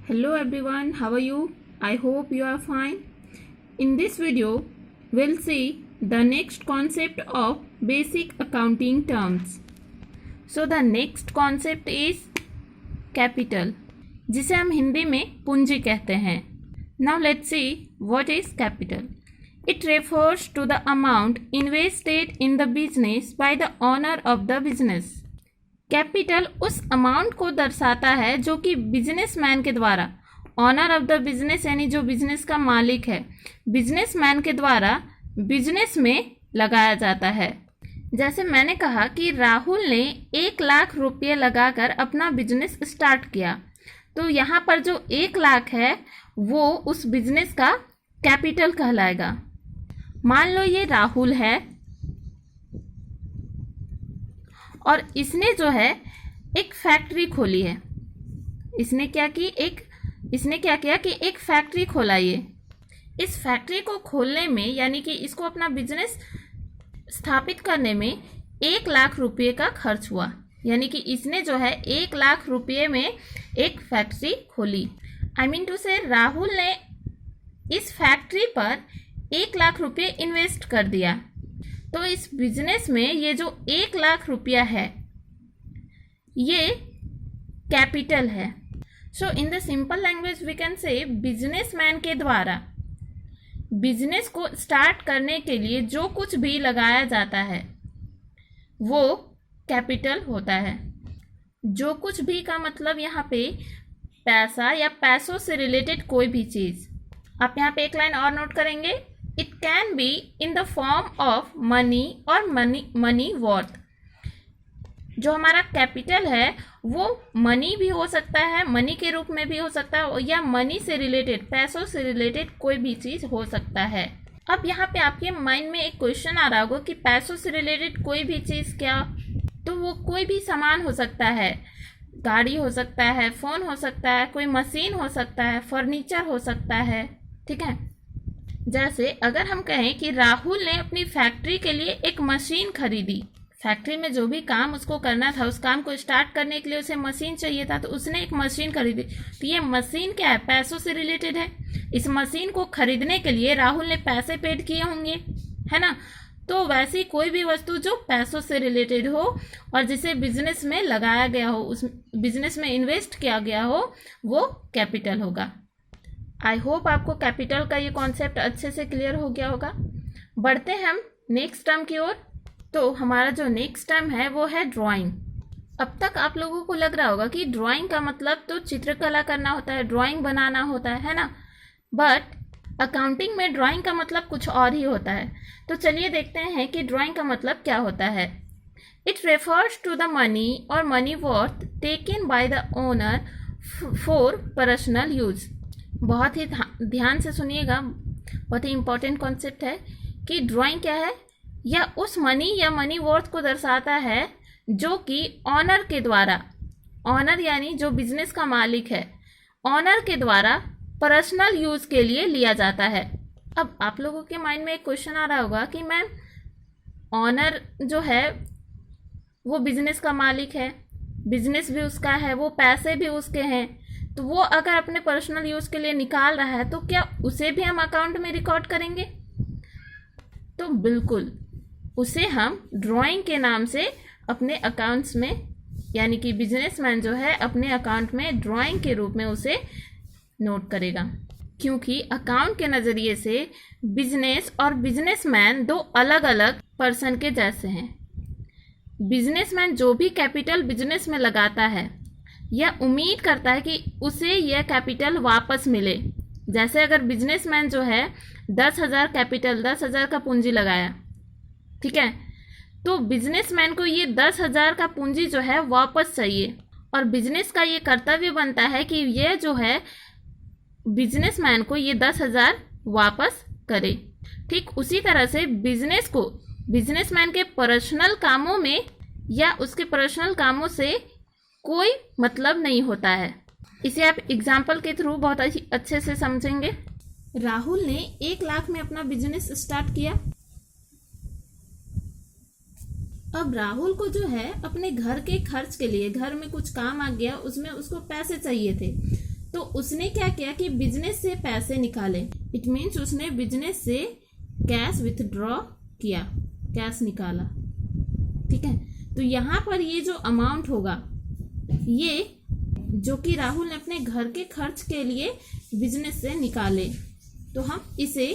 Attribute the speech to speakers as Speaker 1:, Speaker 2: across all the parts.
Speaker 1: Hello everyone, how are you? I hope you are fine. In this video, we'll see the next concept of basic accounting terms. So the next concept is capital, जिसे हम हिंदी में पूंजी कहते हैं. Now let's see what is capital. It refers to the amount invested in the business by the owner of the business. Capital उस amount को दर्शाता है जो कि बिजनेसमैन के द्वारा, ऑनर ऑफ द बिजनेस यानी जो बिजनेस का मालिक है, बिजनेसमैन के द्वारा बिजनेस में लगाया जाता है. जैसे मैंने कहा कि राहुल ने 1,00,000 रुपये लगाकर अपना बिजनेस स्टार्ट किया, तो यहाँ पर जो 1,00,000 है वो उस बिजनेस का कैपिटल कहलाएगा. मान लो ये राहुल है और इसने जो है एक फैक्ट्री खोली है. इसने क्या किया कि एक फैक्ट्री खोला. ये इस फैक्ट्री को खोलने में यानी कि इसको अपना बिजनेस स्थापित करने में 1,00,000 रुपये का खर्च हुआ. यानी कि इसने जो है 1,00,000 रुपये में एक फैक्ट्री खोली. आई मीन टू से राहुल ने इस फैक्ट्री पर 1,00,000 रुपये इन्वेस्ट कर दिया. तो इस बिजनेस में ये जो 1,00,000 रुपया है ये कैपिटल है. So in the simple language we can say businessman के द्वारा बिजनेस को स्टार्ट करने के लिए जो कुछ भी लगाया जाता है वो कैपिटल होता है. जो कुछ भी का मतलब यहाँ पे पैसा या पैसों से रिलेटेड कोई भी चीज़. आप यहाँ पे एक लाइन और नोट करेंगे, it can be in the form of money और मनी वर्थ. जो हमारा कैपिटल है वो मनी भी हो सकता है, मनी के रूप में भी हो सकता है, या मनी से रिलेटेड, पैसों से रिलेटेड कोई भी चीज़ हो सकता है. अब यहाँ पे आपके माइंड में एक क्वेश्चन आ रहा होगा कि पैसों से रिलेटेड कोई भी चीज़ क्या? तो वो कोई भी सामान हो सकता है, गाड़ी हो सकता है, फ़ोन हो सकता है, कोई मशीन हो सकता है, फर्नीचर हो सकता है. ठीक है. जैसे अगर हम कहें कि राहुल ने अपनी फैक्ट्री के लिए एक मशीन खरीदी. फैक्ट्री में जो भी काम उसको करना था, उस काम को स्टार्ट करने के लिए उसे मशीन चाहिए था, तो उसने एक मशीन खरीदी. तो ये मशीन क्या है? पैसों से रिलेटेड है. इस मशीन को खरीदने के लिए राहुल ने पैसे पेड किए होंगे, है ना. तो वैसी कोई भी वस्तु जो पैसों से रिलेटेड हो और जिसे बिजनेस में लगाया गया हो, उस बिजनेस में इन्वेस्ट किया गया हो, वो कैपिटल होगा. आई होप आपको कैपिटल का ये कॉन्सेप्ट अच्छे से क्लियर हो गया होगा. बढ़ते हैं हम नेक्स्ट टर्म की ओर. तो हमारा जो नेक्स्ट टर्म है वो है ड्राइंग. अब तक आप लोगों को लग रहा होगा कि ड्राइंग का मतलब तो चित्रकला करना होता है, ड्राइंग बनाना होता है ना. बट अकाउंटिंग में ड्राइंग का मतलब कुछ और ही होता है. तो चलिए देखते हैं कि ड्राइंग का मतलब क्या होता है. It refers to the money और money worth taken by the owner for personal use. बहुत ही ध्यान से सुनिएगा, बहुत ही इंपॉर्टेंट कॉन्सेप्ट है कि ड्राइंग क्या है, या उस मनी या मनी वर्थ को दर्शाता है जो कि ऑनर के द्वारा, ऑनर यानी जो बिजनेस का मालिक है, ऑनर के द्वारा पर्सनल यूज़ के लिए लिया जाता है. अब आप लोगों के माइंड में एक क्वेश्चन आ रहा होगा कि मैम ऑनर जो है वो बिजनेस का मालिक है, बिजनेस भी उसका है, वो पैसे भी उसके हैं, तो वो अगर अपने पर्सनल यूज़ के लिए निकाल रहा है तो क्या उसे भी हम अकाउंट में रिकॉर्ड करेंगे? तो बिल्कुल, उसे हम ड्राइंग के नाम से अपने अकाउंट्स में, यानी कि बिजनेसमैन जो है अपने अकाउंट में ड्राइंग के रूप में उसे नोट करेगा. क्योंकि अकाउंट के नज़रिए से बिजनेस और बिजनेसमैन दो अलग अलग पर्सन के जैसे हैं. बिजनेसमैन जो भी कैपिटल बिजनेस में लगाता है यह उम्मीद करता है कि उसे यह कैपिटल वापस मिले. जैसे अगर बिजनेसमैन जो है 10,000 कैपिटल, 10,000 का पूंजी लगाया, ठीक है, तो बिजनेसमैन को ये 10,000 का पूंजी जो है वापस चाहिए, और बिजनेस का ये कर्तव्य बनता है कि ये जो है बिजनेसमैन को ये 10,000 वापस करे. ठीक उसी तरह से बिजनेस को बिजनेसमैन के पर्सनल कामों में या उसके पर्सनल कामों से कोई मतलब नहीं होता है. इसे आप एग्जाम्पल के थ्रू बहुत अच्छे से समझेंगे. राहुल ने 1,00,000 में अपना बिजनेस स्टार्ट किया. अब राहुल को जो है अपने घर के खर्च के लिए, घर में कुछ काम आ गया, उसमें उसको पैसे चाहिए थे, तो उसने क्या किया कि बिजनेस से पैसे निकाले। इट मीन्स उसने बिजनेस से कैश विथड्रॉ किया, कैश निकाला। ठीक है, तो यहाँ पर ये जो अमाउंट होगा, ये जो कि राहुल ने अपने घर के खर्च के लिए बिजनेस से निकाले, तो हम इसे,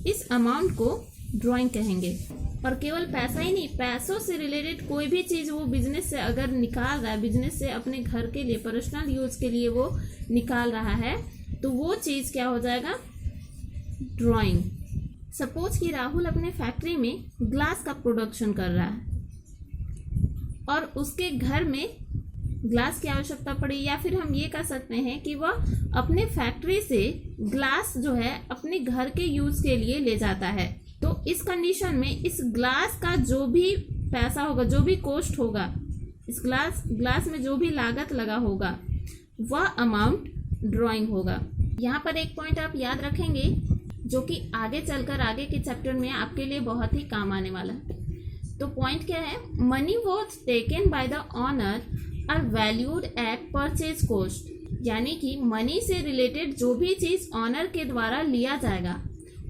Speaker 1: इस अमाउंट को ड्राइंग कहेंगे। और केवल पैसा ही नहीं, पैसों से रिलेटेड कोई भी चीज़ वो बिजनेस से अगर निकाल रहा है, बिजनेस से अपने घर के लिए, पर्सनल यूज के लिए वो निकाल रहा है, तो वो चीज़ क्या हो जाएगा, ड्राइंग। सपोज कि राहुल अपने फैक्ट्री में ग्लास का प्रोडक्शन कर रहा है और उसके घर में ग्लास की आवश्यकता पड़ी, या फिर हम ये कह सकते हैं कि वह अपने फैक्ट्री से ग्लास जो है अपने घर के यूज के लिए ले जाता है। तो इस कंडीशन में इस ग्लास का जो भी पैसा होगा, जो भी कॉस्ट होगा, इस ग्लास में जो भी लागत लगा होगा, वह अमाउंट ड्राइंग होगा। यहाँ पर एक पॉइंट आप याद रखेंगे जो कि आगे चलकर आगे के चैप्टर में आपके लिए बहुत ही काम आने वाला है। तो पॉइंट क्या है, money was taken by the owner or valued at purchase cost, यानी कि मनी से रिलेटेड जो भी चीज़ ऑनर के द्वारा लिया जाएगा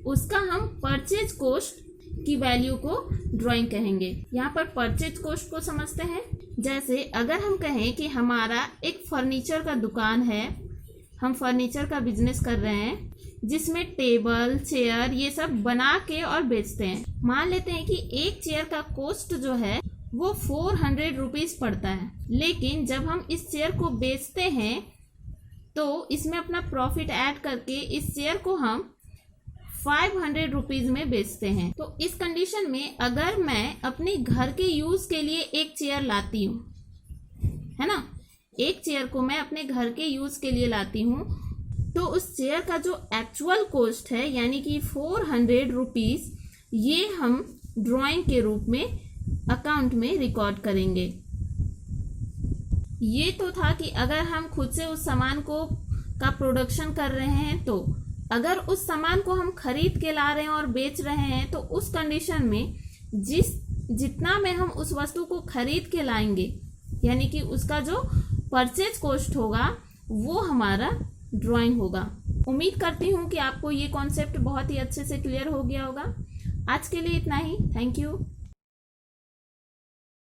Speaker 1: उसका हम परचेज कॉस्ट की वैल्यू को ड्राइंग कहेंगे। यहाँ पर परचेज कॉस्ट को समझते हैं। जैसे अगर हम कहें कि हमारा एक फर्नीचर का दुकान है, हम फर्नीचर का बिजनेस कर रहे हैं जिसमें टेबल, चेयर ये सब बना के और बेचते हैं। मान लेते हैं कि एक चेयर का कॉस्ट जो है वो 400 रुपीज़ पड़ता है, लेकिन जब हम इस चेयर को बेचते हैं तो इसमें अपना प्रॉफिट ऐड करके इस चेयर को हम 500 रुपीज़ में बेचते हैं। तो इस कंडीशन में अगर मैं अपने घर के यूज़ के लिए एक चेयर लाती हूँ, है ना, एक चेयर को मैं अपने घर के यूज़ के लिए लाती हूँ, तो उस चेयर का जो एक्चुअल कॉस्ट है यानी कि 400 रुपीज़, ये हम ड्राइंग के रूप में अकाउंट में रिकॉर्ड करेंगे। ये तो था कि अगर हम खुद से उस सामान का प्रोडक्शन कर रहे हैं, तो अगर उस सामान को हम खरीद के ला रहे हैं और बेच रहे हैं, तो उस कंडीशन में जितना में हम उस वस्तु को खरीद के लाएंगे, यानी कि उसका जो परचेज कॉस्ट होगा वो हमारा ड्राइंग होगा। उम्मीद करती हूँ कि आपको ये कॉन्सेप्ट बहुत ही अच्छे से क्लियर हो गया होगा। आज के लिए इतना ही। Thank you.